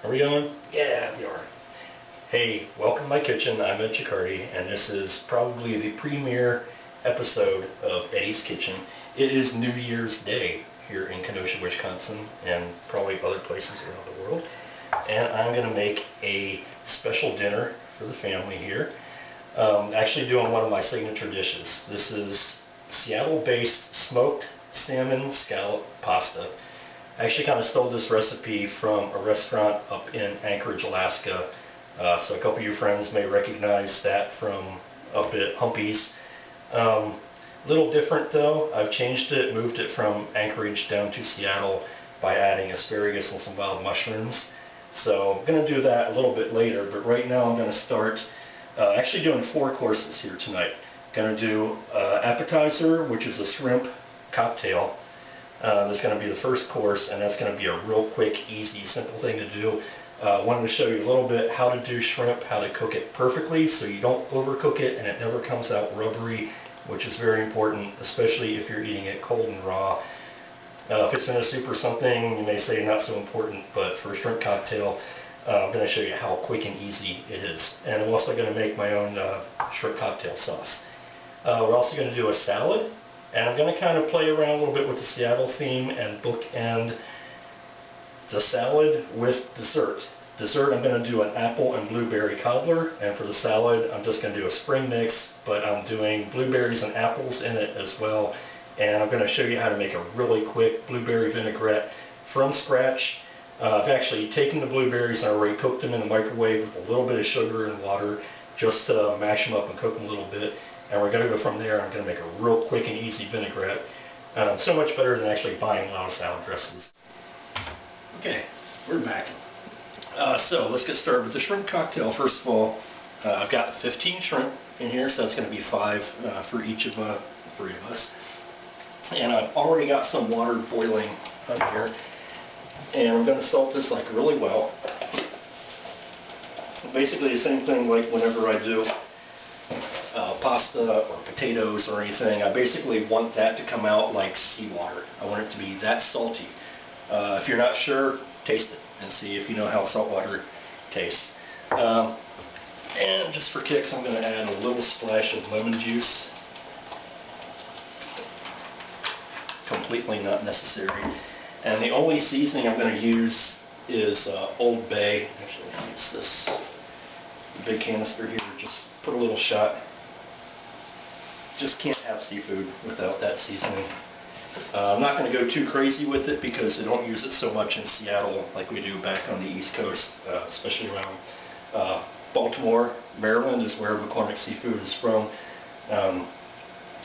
Are we going? Yeah, we are. Hey, welcome to my kitchen. I'm Ed Chicardi, and this is probably the premiere episode of Eddie's Kitchen. It is New Year's Day here in Kenosha, Wisconsin, and probably other places around the world. And I'm going to make a special dinner for the family here. Actually doing one of my signature dishes. This is Seattle-based smoked salmon scallop pasta. I actually kind of stole this recipe from a restaurant up in Anchorage, Alaska. So a couple of you friends may recognize that from up at Humpy's. Little different though. I've changed it, moved it from Anchorage down to Seattle by adding asparagus and some wild mushrooms. So I'm going to do that a little bit later, but right now I'm going to start actually doing 4 courses here tonight. Going to do appetizer, which is a shrimp cocktail. That's going to be the first course, and that's going to be a real quick, easy, simple thing to do. Wanted to show you a little bit how to do shrimp, how to cook it perfectly so you don't overcook it and it never comes out rubbery, which is very important, especially if you're eating it cold and raw. If it's in a soup or something, you may say not so important, but for a shrimp cocktail, I'm going to show you how quick and easy it is. And I'm also going to make my own shrimp cocktail sauce. We're also going to do a salad. And I'm going to kind of play around a little bit with the Seattle theme and bookend the salad with dessert. Dessert, I'm going to do an apple and blueberry cobbler, and for the salad, I'm just going to do a spring mix, but I'm doing blueberries and apples in it as well. And I'm going to show you how to make a really quick blueberry vinaigrette from scratch. I've actually taken the blueberries and already cooked them in the microwave with a little bit of sugar and water, just to mash them up and cook them a little bit. And we're going to go from there. I'm going to make a real quick and easy vinaigrette. So much better than actually buying a lot of salad dressings. Okay, we're back. So let's get started with the shrimp cocktail. First of all, I've got 15 shrimp in here, so that's going to be 5 for each of the 3 of us. And I've already got some water boiling on here. And I'm going to salt this like really well. Basically the same thing like whenever I do pasta or potatoes or anything. I basically want that to come out like seawater. I want it to be that salty. If you're not sure, taste it and see if you know how salt water tastes. And just for kicks, I'm going to add a little splash of lemon juice. Completely not necessary. And the only seasoning I'm going to use is Old Bay. Actually, I'll use this big canister here. Just put a little shot. Just can't have seafood without that seasoning. I'm not going to go too crazy with it because they don't use it so much in Seattle like we do back on the East Coast, especially around Baltimore. Maryland is where McCormick Seafood is from.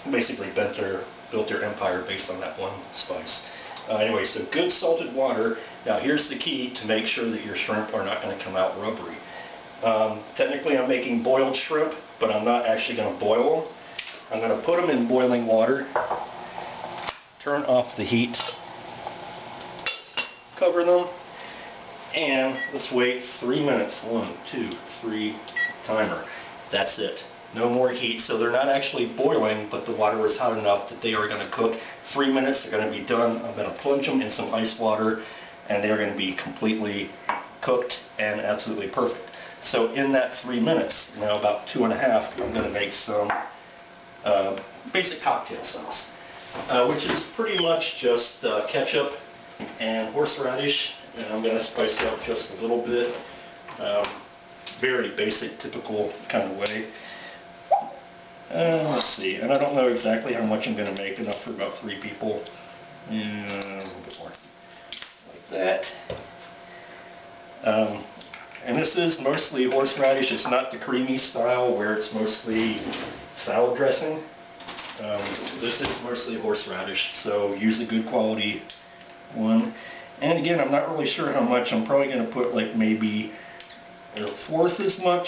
Basically built their empire based on that one spice. Anyway, so good salted water. Now here's the key to make sure that your shrimp are not going to come out rubbery. Technically I'm making boiled shrimp, but I'm not actually going to boil them. I'm going to put them in boiling water, turn off the heat, cover them, and let's wait 3 minutes. 1, 2, 3, timer. That's it. No more heat, so they're not actually boiling, but the water is hot enough that they are going to cook. 3 minutes, they're going to be done. I'm going to plunge them in some ice water, and they're going to be completely cooked and absolutely perfect. So in that 3 minutes, now about 2.5, I'm going to make some basic cocktail sauce, which is pretty much just ketchup and horseradish, and I'm going to spice it up just a little bit. Very basic, typical kind of way. Let's see, and I don't know exactly how much I'm going to make, enough for about 3 people. A little bit more. Like that. And this is mostly horseradish. It's not the creamy style where it's mostly salad dressing. This is mostly horseradish, so use a good quality one. And again, I'm not really sure how much. I'm probably going to put like maybe 1/4 as much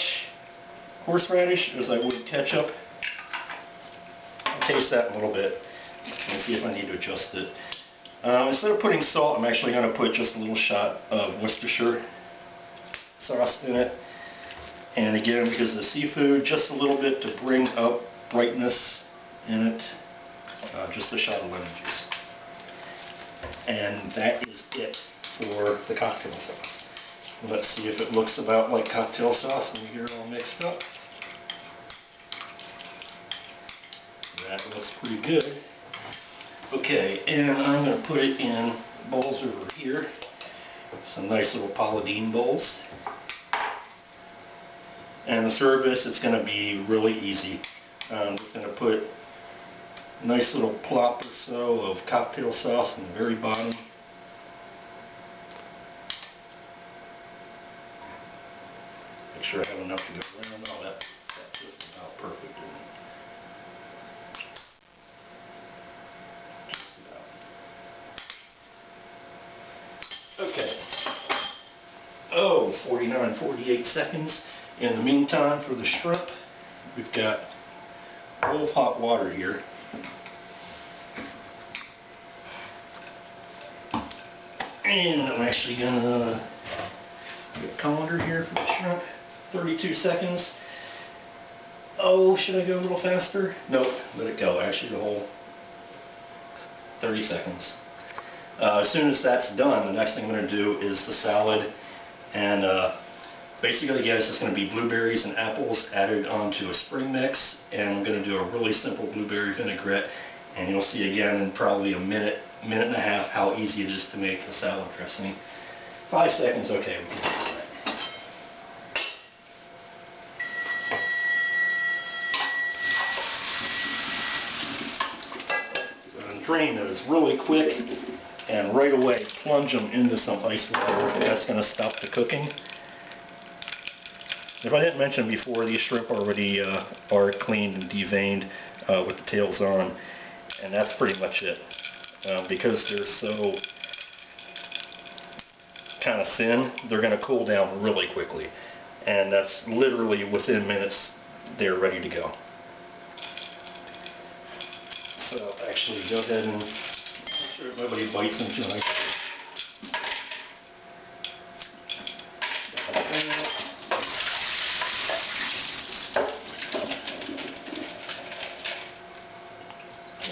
horseradish as I would ketchup. I'll taste that in a little bit and see if I need to adjust it. Instead of putting salt, I'm actually going to put just a little shot of Worcestershire sauce in it. And again, because of the seafood, just a little bit to bring up brightness in it. Just a shot of lemon juice. And that is it for the cocktail sauce. Let's see if it looks about like cocktail sauce when you get it all mixed up. That looks pretty good. Okay, and I'm going to put it in bowls over here. Some nice little Paula Deen bowls. And the service, it's going to be really easy. I'm just going to put a nice little plop or so of cocktail sauce in the very bottom. Make sure I have enough to go around. Oh, that's just about perfect. Okay. Oh, 49, 48 seconds. In the meantime, for the shrimp, we've got a bowl of hot water here. And I'm actually going to get a colander here for the shrimp. 32 seconds. Oh, should I go a little faster? Nope, let it go. Actually, the whole 30 seconds. As soon as that's done, the next thing I'm going to do is the salad. And basically, again, it's just going to be blueberries and apples added onto a spring mix. And I'm going to do a really simple blueberry vinaigrette. And you'll see again in probably a minute, minute and a half how easy it is to make a salad dressing. 5 seconds, okay, we can do that. Drain those really quick and right away plunge them into some ice water. That's going to stop the cooking. If I didn't mention before, these shrimp already are cleaned and deveined with the tails on, and that's pretty much it. Because they're so kind of thin, they're going to cool down really quickly, and that's literally within minutes they're ready to go. So actually go ahead and make sure nobody bites them tonight.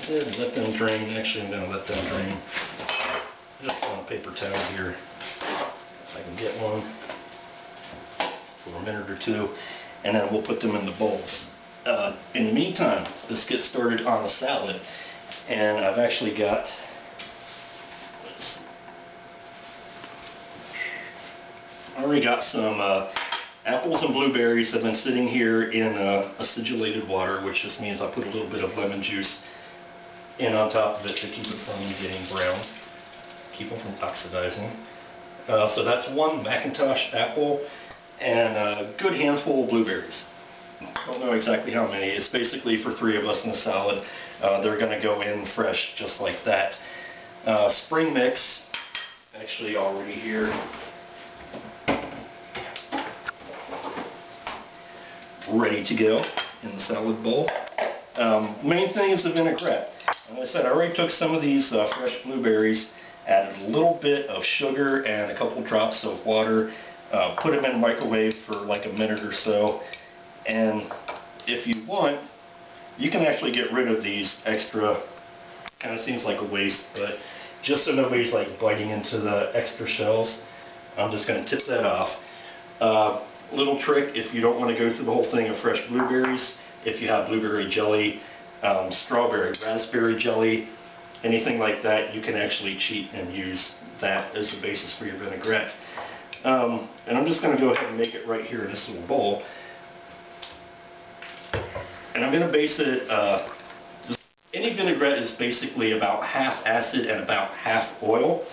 Go ahead and let them drain. Actually, I'm going to let them drain just on a paper towel here, if I can get one, for a minute or two, and then we'll put them in the bowls. In the meantime, let's get started on the salad. And I've actually got, I already got some apples and blueberries that have been sitting here in acidulated water, which just means I put a little bit of lemon juice in on top of it to keep it from getting brown, keep them from oxidizing. So that's one Macintosh apple and a good handful of blueberries. Don't know exactly how many. It's basically for 3 of us in a salad. They're going to go in fresh just like that. Spring mix, actually already here. Ready to go in the salad bowl. Main thing is the vinaigrette. As I said, I already took some of these fresh blueberries, added a little bit of sugar and a couple drops of water, put them in the microwave for like a minute or so. And if you want, you can actually get rid of these extra, kind of seems like a waste, but just so nobody's like biting into the extra shells, I'm just going to tip that off. Little trick, if you don't want to go through the whole thing of fresh blueberries, if you have blueberry jelly, strawberry, raspberry jelly, anything like that, you can actually cheat and use that as the basis for your vinaigrette. And I'm just going to go ahead and make it right here in this little bowl. And I'm going to base it, any vinaigrette is basically about half acid and about half oil.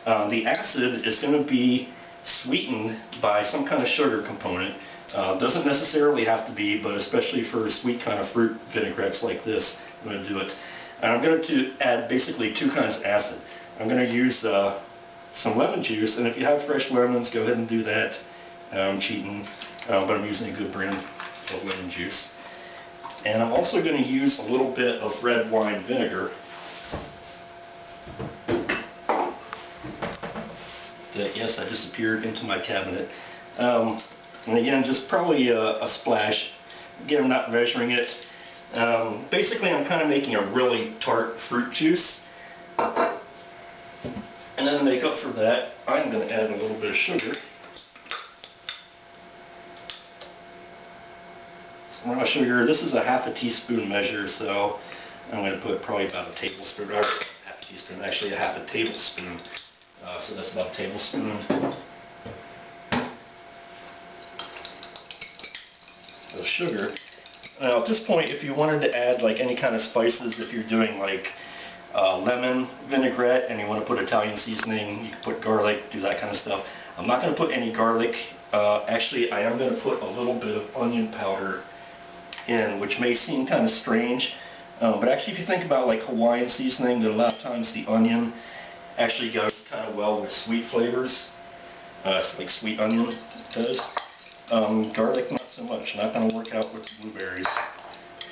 The acid is going to be sweetened by some kind of sugar component. Doesn't necessarily have to be, but especially for sweet kind of fruit vinaigrettes like this, I'm going to do it. And I'm going to add basically 2 kinds of acid. I'm going to use some lemon juice, and if you have fresh lemons, go ahead and do that. I'm cheating, but I'm using a good brand of lemon juice. And I'm also going to use a little bit of red wine vinegar that, yes, I disappeared into my cabinet. And again, just probably a splash. Again, I'm not measuring it. Basically, I'm kind of making a really tart fruit juice. And then to make up for that, I'm going to add a little bit of sugar. raw sugar. This is a half a teaspoon measure, so I'm going to put probably about a tablespoon, or half a teaspoon, actually a half a tablespoon. So that's about a tablespoon of sugar. Now at this point, if you wanted to add like any kind of spices, if you're doing like lemon vinaigrette and you want to put Italian seasoning, you can put garlic, do that kind of stuff. I'm not going to put any garlic. Actually, I am going to put a little bit of onion powder in, which may seem kind of strange. But actually, if you think about like Hawaiian seasoning, that a lot of times the onion actually goes kind of well with sweet flavors, like sweet onion does. Garlic, not so much. Not going to work out with the blueberries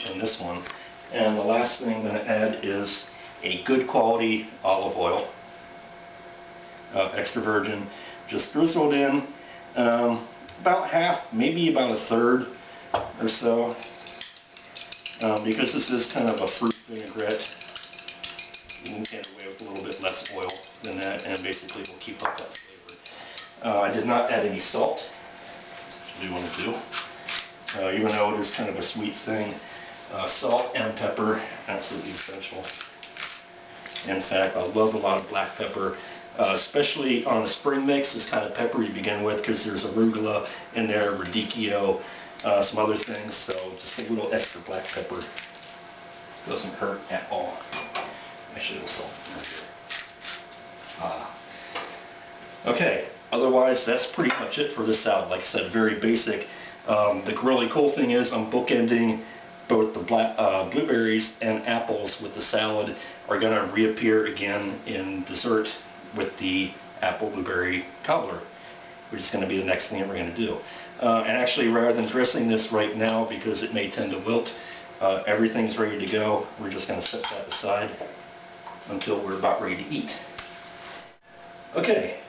in this one. And the last thing I'm going to add is a good quality olive oil, extra virgin, just drizzled in, about half, maybe about a third or so, because this is kind of a fruit vinaigrette. You can get away with a little bit less oil than that, and basically will keep up that flavor. I did not add any salt, which I do want to do, even though it is kind of a sweet thing. Salt and pepper, absolutely essential. In fact, I love a lot of black pepper, especially on a spring mix. This kind of pepper you begin with, because there's arugula in there, radicchio, some other things. So just a little extra black pepper doesn't hurt at all. Actually, a little salt right here. Okay. Otherwise, that's pretty much it for this salad. Like I said, very basic. The really cool thing is I'm bookending both the blueberries and apples with the salad are going to reappear again in dessert with the apple blueberry cobbler, which is going to be the next thing that we're going to do. And actually, rather than dressing this right now because it may tend to wilt, everything's ready to go. We're just going to set that aside until we're about ready to eat. Okay,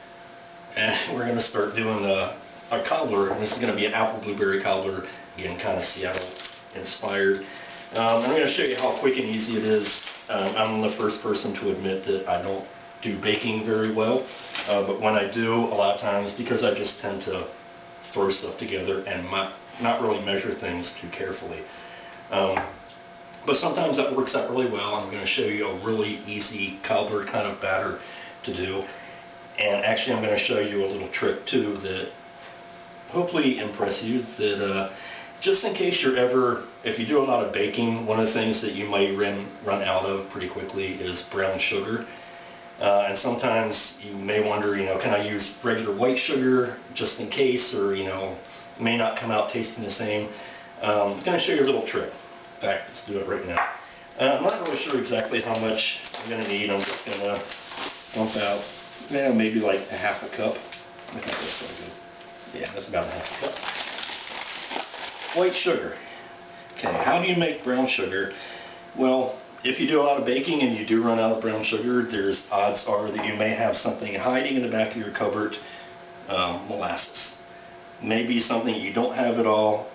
and we're going to start doing a cobbler, and this is going to be an apple blueberry cobbler, again, kind of Seattle inspired. I'm going to show you how quick and easy it is. I'm the first person to admit that I don't do baking very well, but when I do, a lot of times, because I just tend to throw stuff together and not really measure things too carefully. But sometimes that works out really well. I'm going to show you a really easy cobbler kind of batter to do. And actually I'm going to show you a little trick too that hopefully impress you, that just in case you're ever, if you do a lot of baking, one of the things that you might run out of pretty quickly is brown sugar. And sometimes you may wonder, can I use regular white sugar just in case, or, it may not come out tasting the same. I'm going to show you a little trick. In fact, let's do it right now. I'm not really sure exactly how much I'm going to need. I'm just going to dump out maybe like a half a cup. I think that's pretty good. Yeah, that's about a half a cup. White sugar. Okay, how do you make brown sugar? Well, if you do a lot of baking and you do run out of brown sugar, there's odds are that you may have something hiding in the back of your cupboard, molasses. Maybe something you don't have at all.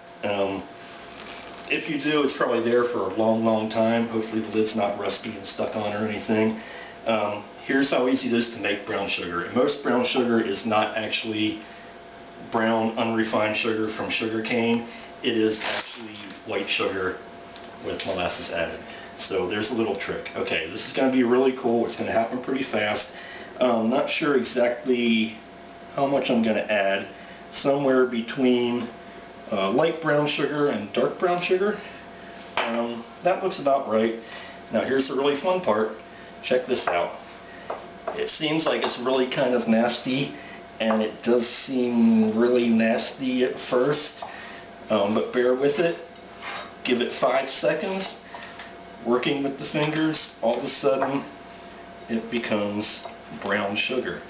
If you do, it's probably there for a long, long time. Hopefully the lid's not rusty and stuck on or anything. Here's how easy it is to make brown sugar. And most brown sugar is not actually brown, unrefined sugar from sugar cane. It is actually white sugar with molasses added. So there's a little trick. Okay, this is going to be really cool. It's going to happen pretty fast. I'm not sure exactly how much I'm going to add. Somewhere between light brown sugar and dark brown sugar. That looks about right. Now here's the really fun part. Check this out. It seems like it's really kind of nasty, and it does seem really nasty at first, but bear with it. Give it 5 seconds. Working with the fingers, all of a sudden it becomes brown sugar.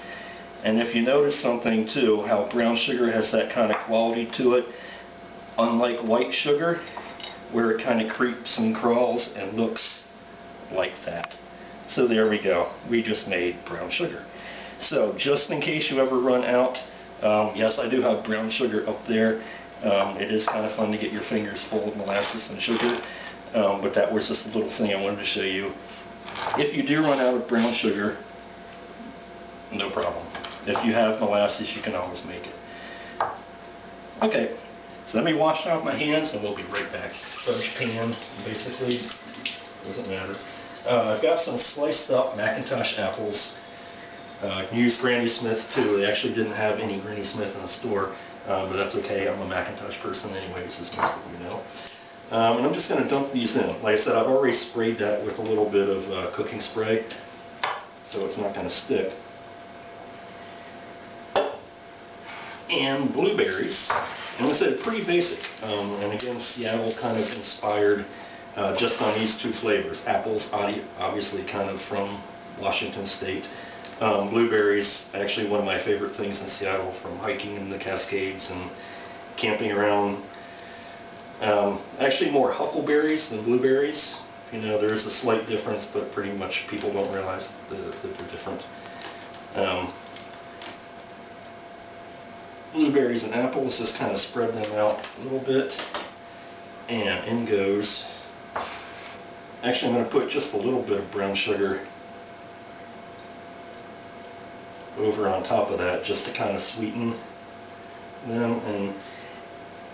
And if you notice something too, how brown sugar has that kind of quality to it, unlike white sugar, where it kind of creeps and crawls and looks like that. So there we go. We just made brown sugar. So just in case you ever run out, yes, I do have brown sugar up there. It is kind of fun to get your fingers full of molasses and sugar, but that was just a little thing I wanted to show you. If you do run out of brown sugar, no problem. If you have molasses, you can always make it. Okay, So let me wash out my hands and we'll be right back. Fresh pan, basically, doesn't matter. I've got some sliced up Macintosh apples. I can use Granny Smith too. They actually didn't have any Granny Smith in the store, but that's okay. I'm a Macintosh person anyways, as most of you know. And I'm just going to dump these in. Like I said, I've already sprayed that with a little bit of cooking spray, so it's not going to stick. And blueberries. And like I said, pretty basic. And again, Seattle kind of inspired just on these two flavors. Apples, obviously kind of from Washington State. Blueberries, actually one of my favorite things in Seattle, from hiking in the Cascades and camping around. Actually more huckleberries than blueberries. You know, there is a slight difference, but pretty much people don't realize that they're different. Blueberries and apples, just kind of spread them out a little bit. And in goes. Actually, I'm going to put just a little bit of brown sugar over on top of that, just to kind of sweeten them. And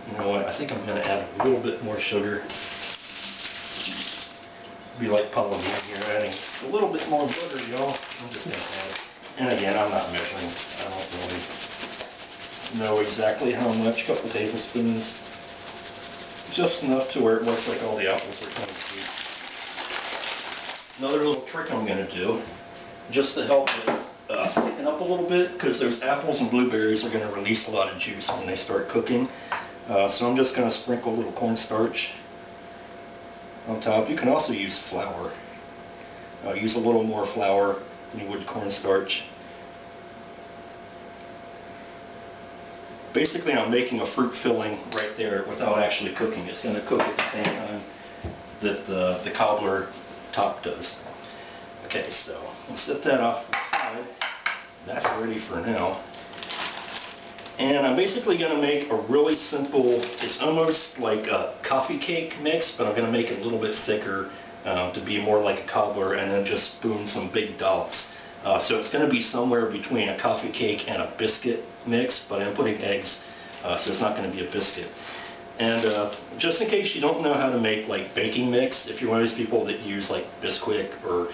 you know what, I think I'm going to add a little bit more sugar. Be like Paula here, adding a little bit more butter, y'all. I'm just going to add it. And again, I'm not measuring. I don't really know exactly how much, a couple tablespoons. Just enough to where it looks like all the apples are kind of sweet. Another little trick I'm going to do, just to help with thicken up a little bit, because those apples and blueberries are going to release a lot of juice when they start cooking. So I'm just going to sprinkle a little cornstarch on top. You can also use flour. Use a little more flour than you would cornstarch. Basically, I'm making a fruit filling right there without actually cooking. It's going to cook at the same time that the cobbler top does. Okay, so we'll set that off to the side. That's ready for now. And I'm basically going to make a really simple, it's almost like a coffee cake mix, but I'm going to make it a little bit thicker to be more like a cobbler, and then just spoon some big dollops. So it's going to be somewhere between a coffee cake and a biscuit mix, but I'm putting eggs, so it's not going to be a biscuit. And just in case you don't know how to make like baking mix, if you're one of those people that use like Bisquick or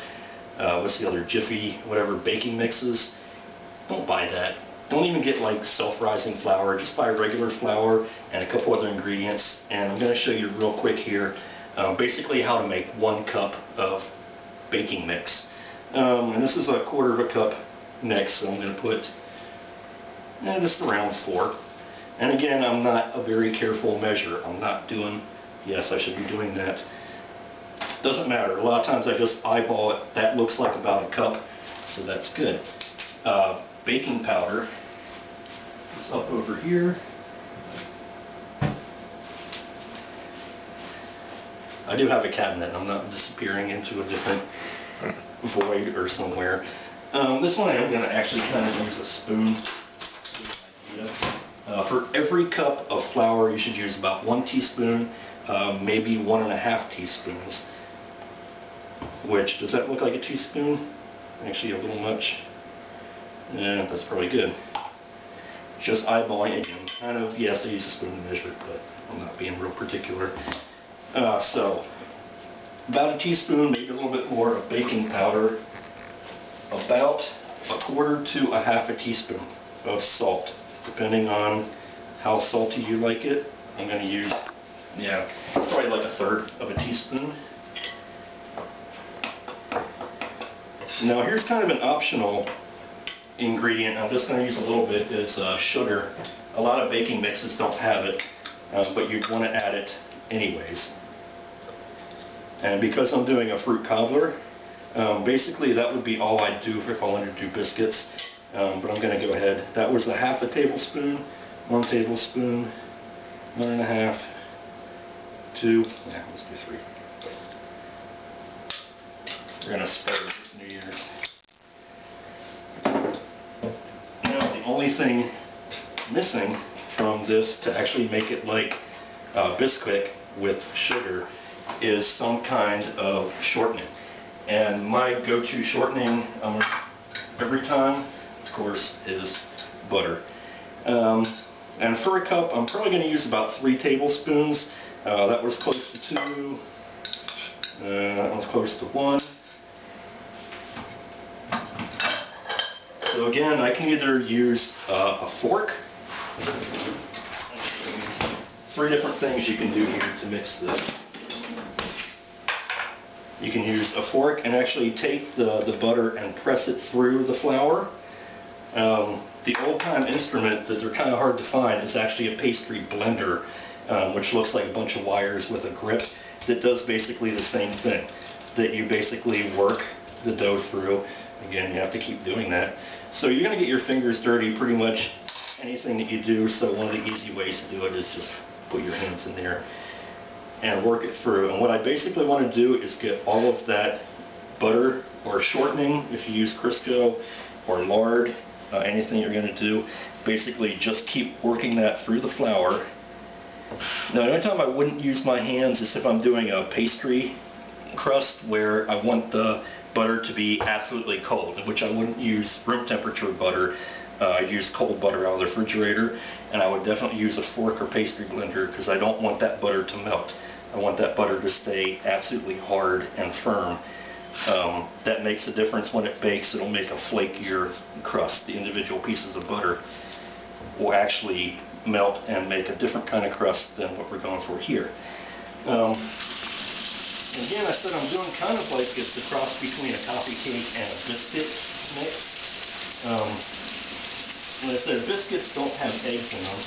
what's the other, Jiffy, whatever baking mixes, don't buy that. Don't even get like self-rising flour. Just buy regular flour and a couple other ingredients. And I'm going to show you real quick here basically how to make 1 cup of baking mix. And this is a 1/4 of a cup mix, so I'm going to put just around 4. And again, I'm not a very careful measure. I'm not doing, yes, I should be doing that. Doesn't matter. A lot of times I just eyeball it. That looks like about a cup, so that's good. Baking powder is up over here. I do have a cabinet. I'm not disappearing into a different void or somewhere. This one I'm going to actually kind of use a spoon. For every cup of flour, you should use about 1 teaspoon, maybe 1½ teaspoons. Which, does that look like a teaspoon? Actually, a little much. Yeah, that's probably good. Just eyeballing it again. Kind of, yes, I use a spoon to measure, but I'm not being real particular. So, about a teaspoon, maybe a little bit more of baking powder. About 1/4 to 1/2 teaspoon of salt, depending on how salty you like it. I'm going to use, yeah, probably like 1/3 of a teaspoon. Now here's kind of an optional ingredient. I'm just going to use a little bit, is sugar. A lot of baking mixes don't have it, but you'd want to add it anyways. And because I'm doing a fruit cobbler, basically that would be all I'd do if I wanted to do biscuits. But I'm going to go ahead. That was 1/2 tablespoon, 1 tablespoon, 1½ 2, yeah, let's do 3. We're going to spread this New Year's. Now the only thing missing from this to actually make it like Bisquick with sugar is some kind of shortening. And my go-to shortening every time, of course, is butter. And for a cup, I'm probably going to use about 3 tablespoons. That was close to 2. That one's close to 1. So again, I can either use a fork. 3 different things you can do here to mix this. You can use a fork and actually take the butter and press it through the flour. The old-time instrument that they're kind of hard to find is actually a pastry blender, which looks like a bunch of wires with a grip that does basically the same thing. That you basically work the dough through. Again, you have to keep doing that. So you're going to get your fingers dirty pretty much anything that you do, so one of the easy ways to do it is just put your hands in there and work it through. And what I basically want to do is get all of that butter or shortening, if you use Crisco, or lard, anything you're going to do, basically just keep working that through the flour. Now, the only time I wouldn't use my hands is if I'm doing a pastry crust where I want the butter to be absolutely cold, in which I wouldn't use room temperature butter. I'd use cold butter out of the refrigerator, and I would definitely use a fork or pastry blender because I don't want that butter to melt. I want that butter to stay absolutely hard and firm. That makes a difference when it bakes. It'll make a flakier crust. The individual pieces of butter will actually melt and make a different kind of crust than what we're going for here. Again, I said I'm doing kind of like it's a cross between a coffee cake and a biscuit mix. When I said biscuits don't have eggs in them,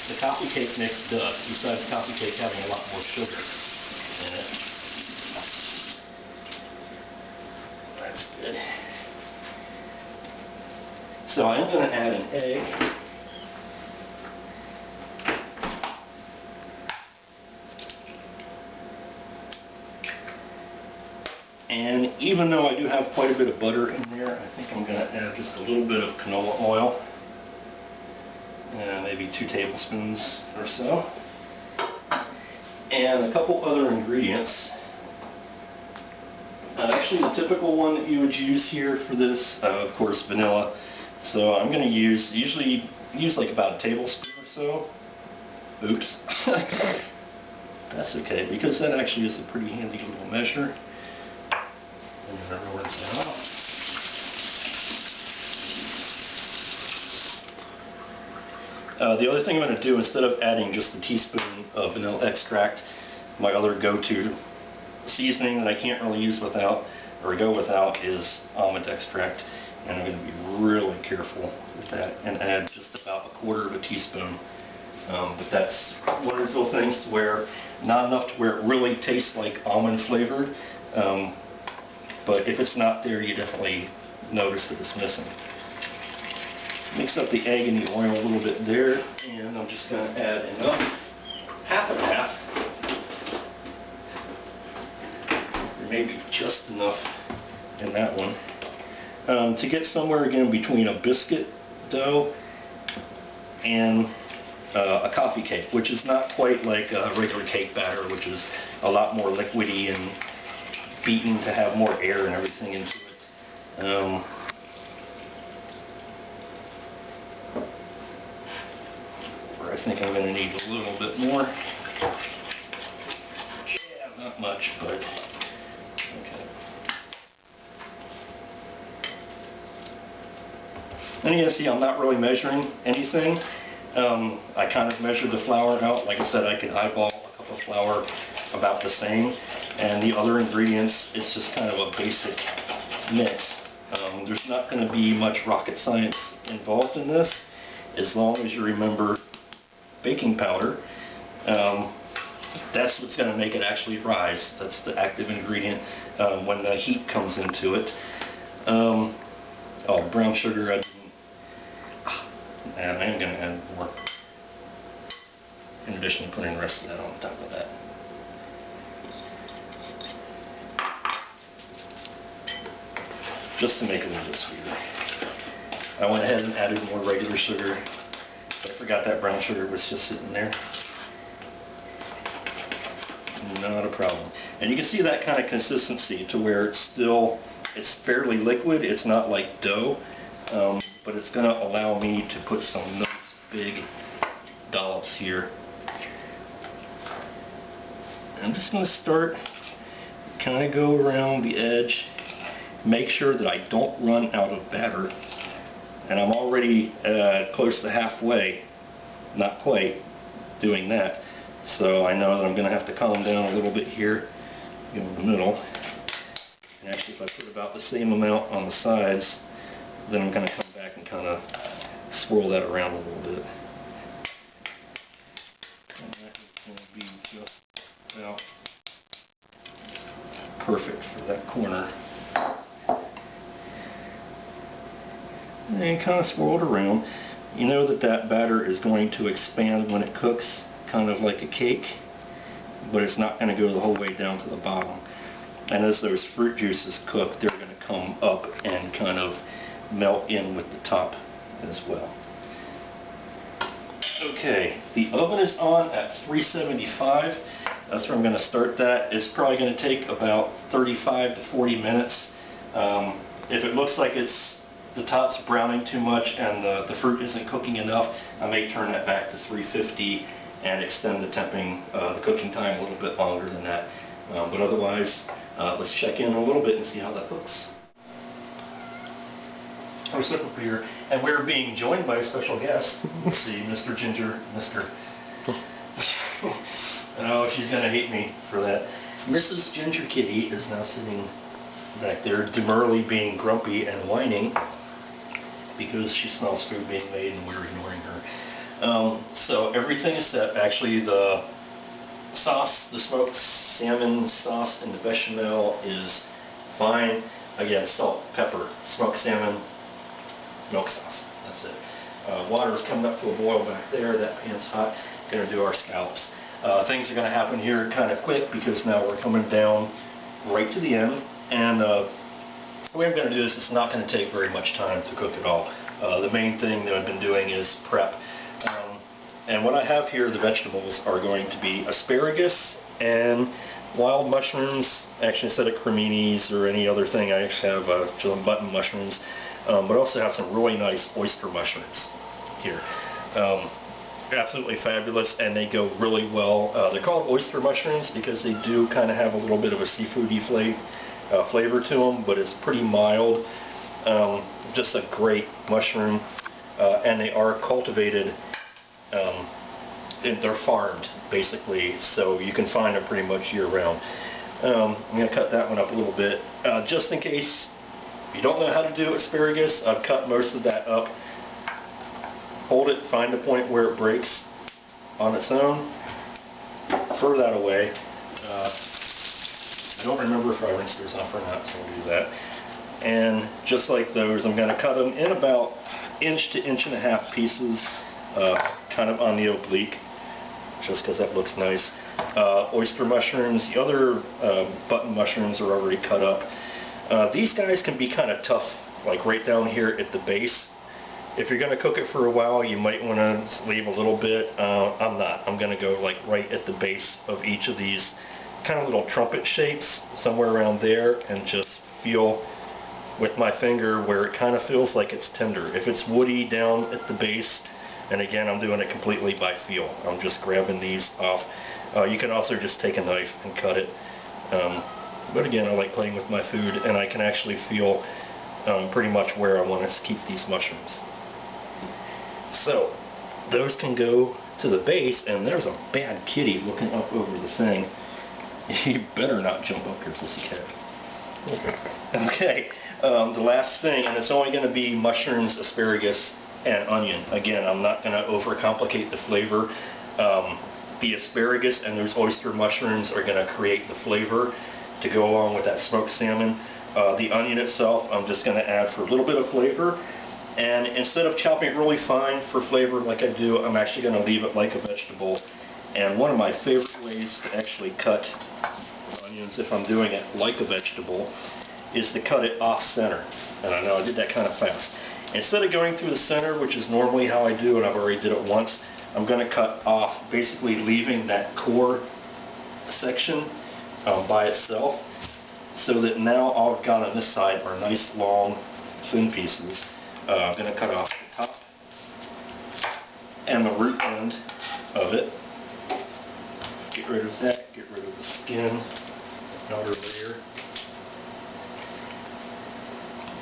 the coffee cake mix does, besides coffee cake having a lot more sugar in it. That's good. So I'm going to add an egg. And even though I do have quite a bit of butter in there, I think I'm going to add just a little bit of canola oil. Maybe 2 tablespoons or so. And a couple other ingredients. Actually, the typical one that you would use here for this, of course, vanilla. So I'm going to usually use like about a tablespoon or so. Oops. That's okay, because that actually is a pretty handy little measure. And then I rinse that out. The other thing I'm going to do, instead of adding just a teaspoon of vanilla extract, my other go-to seasoning that I can't really use without, or go without, is almond extract. And I'm going to be really careful with that and add just about 1/4 teaspoon. But that's one of those little things where, not enough to where it really tastes like almond flavored. But if it's not there, you definitely notice that it's missing. Mix up the egg and the oil a little bit there, and I'm just going to add enough, half and half, or maybe just enough in that one, to get somewhere again between a biscuit dough and a coffee cake, which is not quite like a regular cake batter, which is a lot more liquidy and beaten to have more air and everything into it. Where I think I'm going to need a little bit more. Yeah, not much, but okay. And you can see I'm not really measuring anything. I kind of measured the flour out. Like I said, I could eyeball a cup of flour about the same. And the other ingredients, it's just kind of a basic mix. There's not going to be much rocket science involved in this, as long as you remember baking powder. That's what's going to make it actually rise. That's the active ingredient when the heat comes into it. Oh, brown sugar, I didn't. And I am going to add more, in addition to putting the rest of that on top of that. Just to make it a little bit sweeter. I went ahead and added more regular sugar. I forgot that brown sugar was just sitting there. Not a problem. And you can see that kind of consistency to where it's fairly liquid. It's not like dough, but it's going to allow me to put some nice big dollops here. I'm just going to start, kind of go around the edge, make sure that I don't run out of batter. And I'm already close to halfway, not quite, doing that. So I know that I'm going to have to calm down a little bit here, go in the middle. And actually, if I put about the same amount on the sides, then I'm going to come back and kind of swirl that around a little bit. And that is going to be just about perfect for that corner. And kind of swirl it around. You know that that batter is going to expand when it cooks, kind of like a cake, but it's not going to go the whole way down to the bottom. And as those fruit juices cook, they're going to come up and kind of melt in with the top as well. Okay, the oven is on at 375. That's where I'm going to start that. It's probably going to take about 35 to 40 minutes. If it looks like the top's browning too much and the fruit isn't cooking enough, I may turn that back to 350 and extend the cooking time a little bit longer than that. But otherwise, let's check in a little bit and see how that looks. We're sitting up here, and we're being joined by a special guest. Let's see, Mr. Ginger, oh, she's going to hate me for that. Mrs. Ginger Kitty is now sitting back there, demurely being grumpy and whining because she smells food being made and we're ignoring her. So everything is set. Actually, the sauce, the smoked salmon sauce and the bechamel is fine. Again, salt, pepper, smoked salmon, milk sauce. That's it. Water is coming up to a boil back there. That pan's hot. Going to do our scallops. Things are going to happen here kind of quick because now we're coming down right to the end. And the way I'm going to do this is not going to take very much time to cook at all. The main thing that I've been doing is prep. And what I have here, the vegetables, are going to be asparagus and wild mushrooms. Actually, instead of creminis or any other thing, I actually have some button mushrooms. But I also have some really nice oyster mushrooms here. Absolutely fabulous, and they go really well. They're called oyster mushrooms because they do kind of have a little bit of a seafoody flavor to them, but it's pretty mild. Just a great mushroom, and they are cultivated. They're farmed, basically, so you can find them pretty much year-round. I'm going to cut that one up a little bit. Just in case you don't know how to do asparagus, I've cut most of that up. Hold it, find a point where it breaks on its own. Throw that away. I don't remember if I rinsed those off or not, so I'll do that. And just like those, I'm going to cut them in about inch to inch and a half pieces, kind of on the oblique, just because that looks nice. Oyster mushrooms, the other button mushrooms are already cut up. These guys can be kind of tough, like right down here at the base. If you're going to cook it for a while, you might want to leave a little bit. I'm not. I'm going to go like right at the base of each of these kind of little trumpet shapes, somewhere around there, and just feel with my finger where it kind of feels like it's tender. If it's woody down at the base, and again, I'm doing it completely by feel. I'm just grabbing these off. You can also just take a knife and cut it. But again, I like playing with my food, and I can actually feel pretty much where I want to keep these mushrooms. So, those can go to the base, and there's a bad kitty looking up over the thing. You better not jump up here, pussycat. Okay, the last thing, and it's only going to be mushrooms, asparagus, and onion. Again, I'm not going to overcomplicate the flavor. The asparagus and those oyster mushrooms are going to create the flavor to go along with that smoked salmon. The onion itself, I'm just going to add for a little bit of flavor. And instead of chopping it really fine for flavor like I do, I'm actually going to leave it like a vegetable. And one of my favorite ways to actually cut onions, if I'm doing it like a vegetable, is to cut it off center. And I know I did that kind of fast. Instead of going through the center, which is normally how I do, and I've already did it once, I'm going to cut off, basically leaving that core section by itself, so that now all I've got on this side are nice long thin pieces. I'm going to cut off the top and the root end of it. Get rid of that, get rid of the skin, outer layer.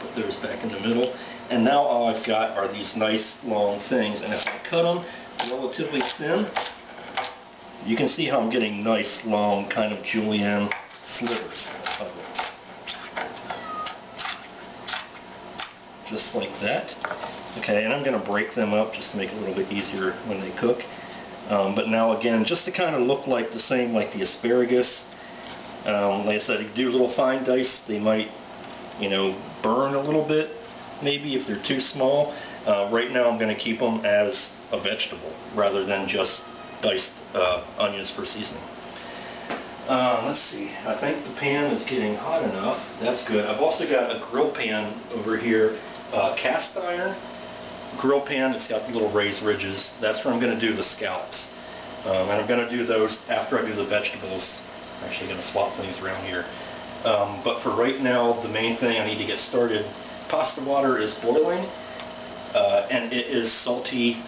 Put those back in the middle. And now all I've got are these nice long things, and if I cut them relatively thin, you can see how I'm getting nice long kind of julienne slivers of it. Just like that. Okay, and I'm going to break them up just to make it a little bit easier when they cook. But now again, just to kind of look like the same like the asparagus, like I said, if you do little fine dice, they might, you know, burn a little bit, maybe if they're too small. Right now I'm going to keep them as a vegetable rather than just diced onions for seasoning. Let's see, I think the pan is getting hot enough. That's good. I've also got a grill pan over here, cast iron grill pan. It's got the little raised ridges. That's where I'm going to do the scallops. And I'm going to do those after I do the vegetables. I'm actually going to swap things around here. But for right now, the main thing I need to get started, pasta water is boiling, and it is salty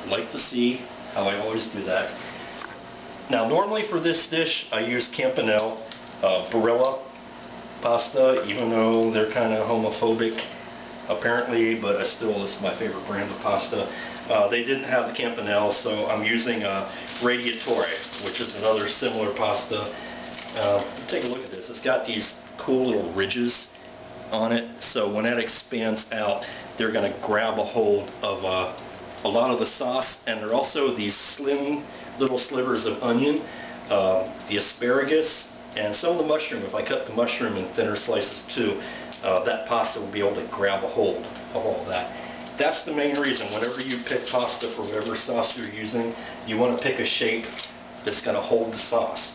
like the sea, how I always do that. Now normally for this dish I use Campanelle Barilla pasta, even though they're kind of homophobic apparently, but it's my favorite brand of pasta. They didn't have the Campanelle, so I'm using Radiatore, which is another similar pasta. Take a look at this. It's got these cool little ridges on it, so when that expands out, they're going to grab a hold of a lot of the sauce, and there are also these slim little slivers of onion, the asparagus, and some of the mushroom. If I cut the mushroom in thinner slices too, that pasta will be able to grab a hold of all that. That's the main reason. Whenever you pick pasta for whatever sauce you're using, you want to pick a shape that's going to hold the sauce.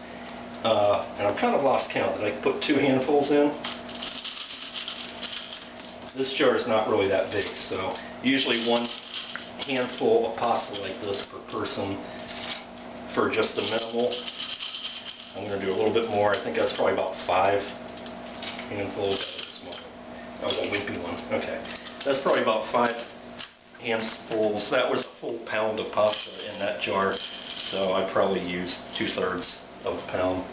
And I've kind of lost count. Did I put 2 handfuls in? This jar is not really that big, so usually 1 handful of pasta like this per person for just a minimal. I'm going to do a little bit more. I think that's probably about 5 handfuls. That was a wimpy one. Okay. That's probably about 5 handfuls. That was a full pound of pasta in that jar, so I probably used 2/3 of a pound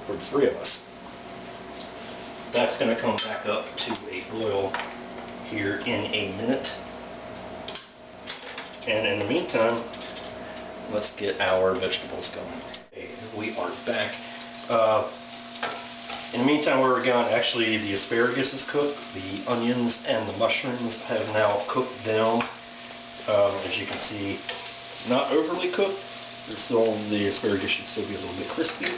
for the 3 of us. That's going to come back up to a boil here in a minute. And in the meantime, let's get our vegetables going. Okay, we are back. In the meantime, where we're gone, actually the asparagus is cooked. The onions and the mushrooms have now cooked down. As you can see, not overly cooked. The asparagus should still be a little bit crispy.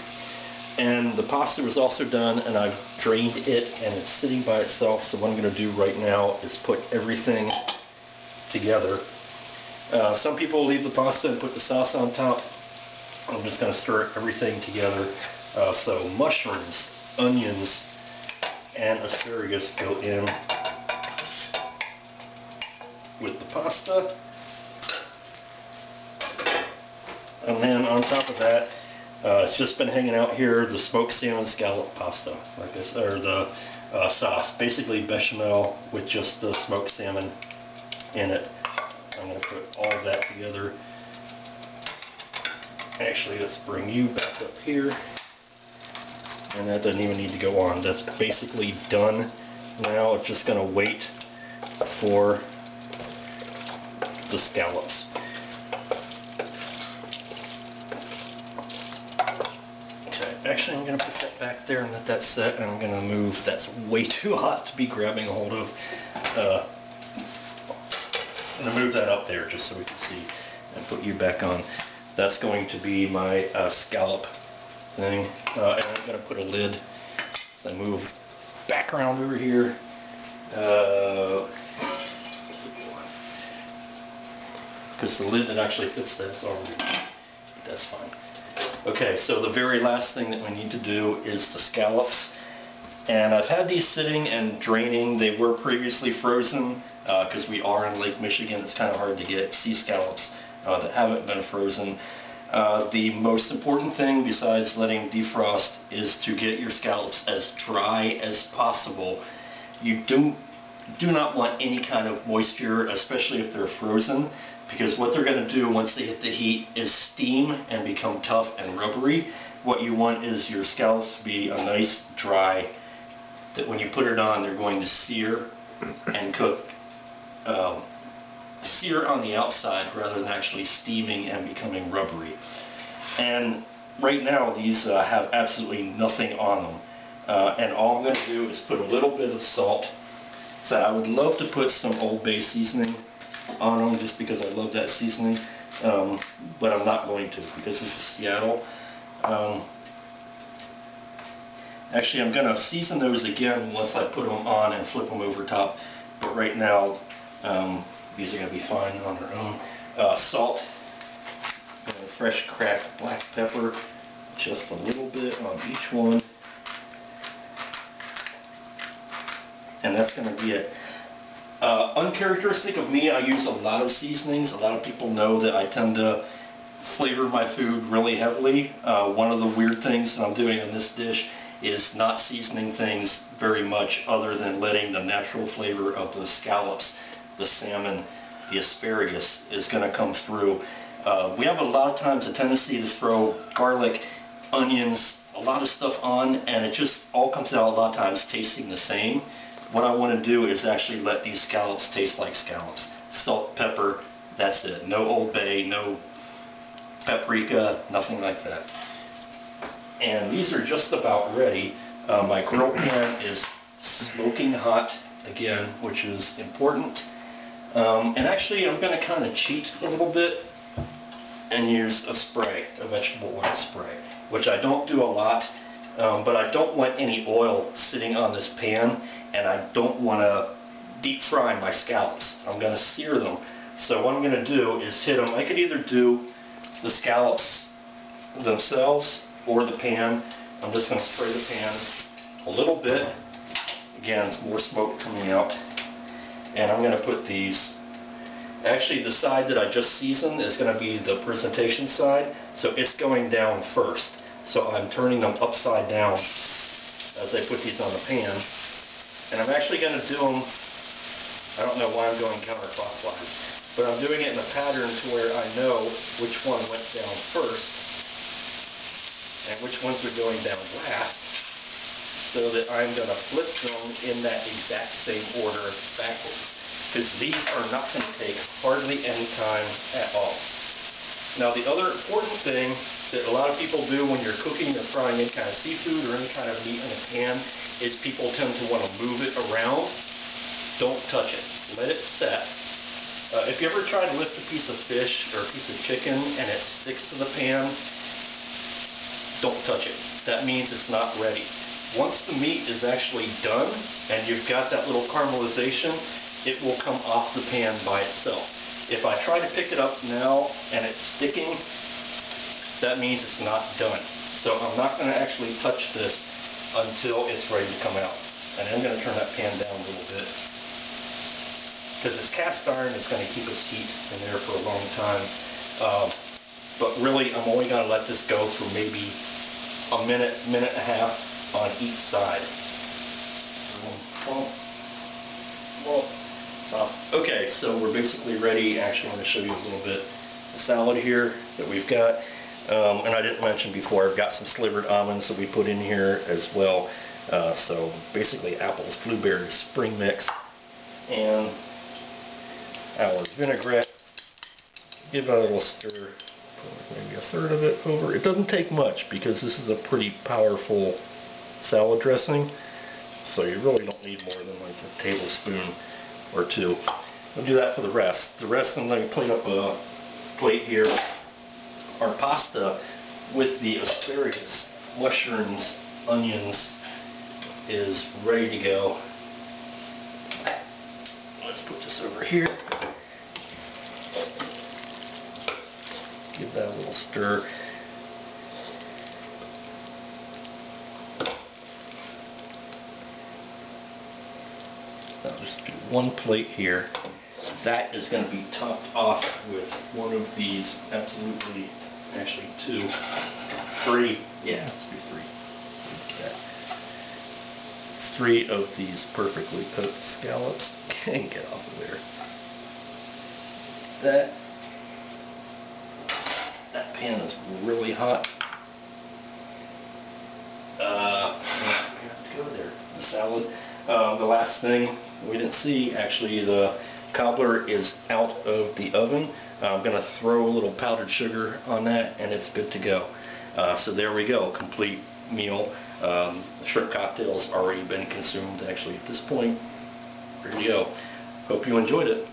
And the pasta was also done, and I've drained it, and it's sitting by itself. So what I'm going to do right now is put everything together. Some people leave the pasta and put the sauce on top. I'm just going to stir everything together. So mushrooms, onions, and asparagus go in with the pasta. And then on top of that, it's just been hanging out here, the smoked salmon scallop pasta, like this, or the sauce, basically bechamel with just the smoked salmon in it. I'm going to put all of that together. Actually, let's bring you back up here. And that doesn't even need to go on. That's basically done. Now it's just going to wait for the scallops. Okay, actually I'm going to put that back there and let that set, and I'm going to move. That's way too hot to be grabbing a hold of. I'm going to move that up there just so we can see, and put you back on. That's going to be my scallop thing, and I'm going to put a lid. So I move back around over here. Because the lid that actually fits that's already, that's fine. Okay, so the very last thing that we need to do is the scallops. And I've had these sitting and draining. They were previously frozen because we are in Lake Michigan. It's kind of hard to get sea scallops that haven't been frozen. The most important thing besides letting defrost is to get your scallops as dry as possible. You do not want any kind of moisture, especially if they're frozen, because what they're going to do once they hit the heat is steam and become tough and rubbery. What you want is your scallops to be a nice dry, that when you put it on they're going to sear and cook, sear on the outside rather than actually steaming and becoming rubbery. And right now these have absolutely nothing on them. And all I'm going to do is put a little bit of salt. So I would love to put some Old Bay seasoning on them just because I love that seasoning, but I'm not going to because this is Seattle. Actually, I'm going to season those again once I put them on and flip them over top, but right now these are going to be fine on their own. Salt, fresh cracked black pepper, just a little bit on each one. And that's going to be it. Uncharacteristic of me, I use a lot of seasonings. A lot of people know that I tend to flavor my food really heavily. One of the weird things that I'm doing in this dish is not seasoning things very much other than letting the natural flavor of the scallops, the salmon, the asparagus is going to come through. We have a lot of times a tendency to throw garlic, onions, a lot of stuff on, and it just all comes out a lot of times tasting the same. What I want to do is actually let these scallops taste like scallops. Salt, pepper, that's it. No Old Bay, no paprika, nothing like that. And these are just about ready. My grill pan is smoking hot again, which is important. And actually I'm going to kind of cheat a little bit and use a spray, a vegetable oil spray, which I don't do a lot. But I don't want any oil sitting on this pan, and I don't want to deep fry my scallops. I'm going to sear them. So what I'm going to do is hit them. I could either do the scallops themselves or the pan. I'm just going to spray the pan a little bit. Again, it's more smoke coming out. And I'm going to put these, actually the side that I just seasoned is going to be the presentation side, so it's going down first. So I'm turning them upside down as I put these on the pan. And I'm actually going to do them, I don't know why I'm going counterclockwise, but I'm doing it in a pattern to where I know which one went down first and which ones are going down last, so that I'm going to flip them in that exact same order backwards. Because these are not going to take hardly any time at all. Now the other important thing that a lot of people do when you're cooking or frying any kind of seafood or any kind of meat in a pan is people tend to want to move it around. Don't touch it. Let it set. If you ever try to lift a piece of fish or a piece of chicken and it sticks to the pan, don't touch it. That means it's not ready. Once the meat is actually done and you've got that little caramelization, it will come off the pan by itself. If I try to pick it up now and it's sticking, that means it's not done. So I'm not going to actually touch this until it's ready to come out. And I'm going to turn that pan down a little bit. Because it's cast iron, it's going to keep its heat in there for a long time. But really, I'm only going to let this go for maybe a minute, minute and a half on each side. Okay, so we're basically ready. Actually, I'm going to show you a little bit of salad here that we've got. And I didn't mention before, I've got some slivered almonds that we put in here as well. So basically apples, blueberries, spring mix, and our vinaigrette. Give it a little stir, maybe a third of it over. It doesn't take much because this is a pretty powerful salad dressing, so you really don't need more than like a tablespoon or two. I'll do that for the rest. The rest, I'm going to plate up a plate here. Our pasta with the asparagus, mushrooms, onions is ready to go. Let's put this over here. Give that a little stir. I'll just do one plate here. That is going to be topped off with one of these, absolutely, actually two, three, yeah, let's do three. Okay. 3 of these perfectly cooked scallops. Can't get off of there. That pan is really hot. We have to go there. The salad. The last thing we didn't see, actually, the cobbler is out of the oven. I'm going to throw a little powdered sugar on that, and it's good to go. So there we go, complete meal. The shrimp cocktail has already been consumed, actually, at this point. There you go. Hope you enjoyed it.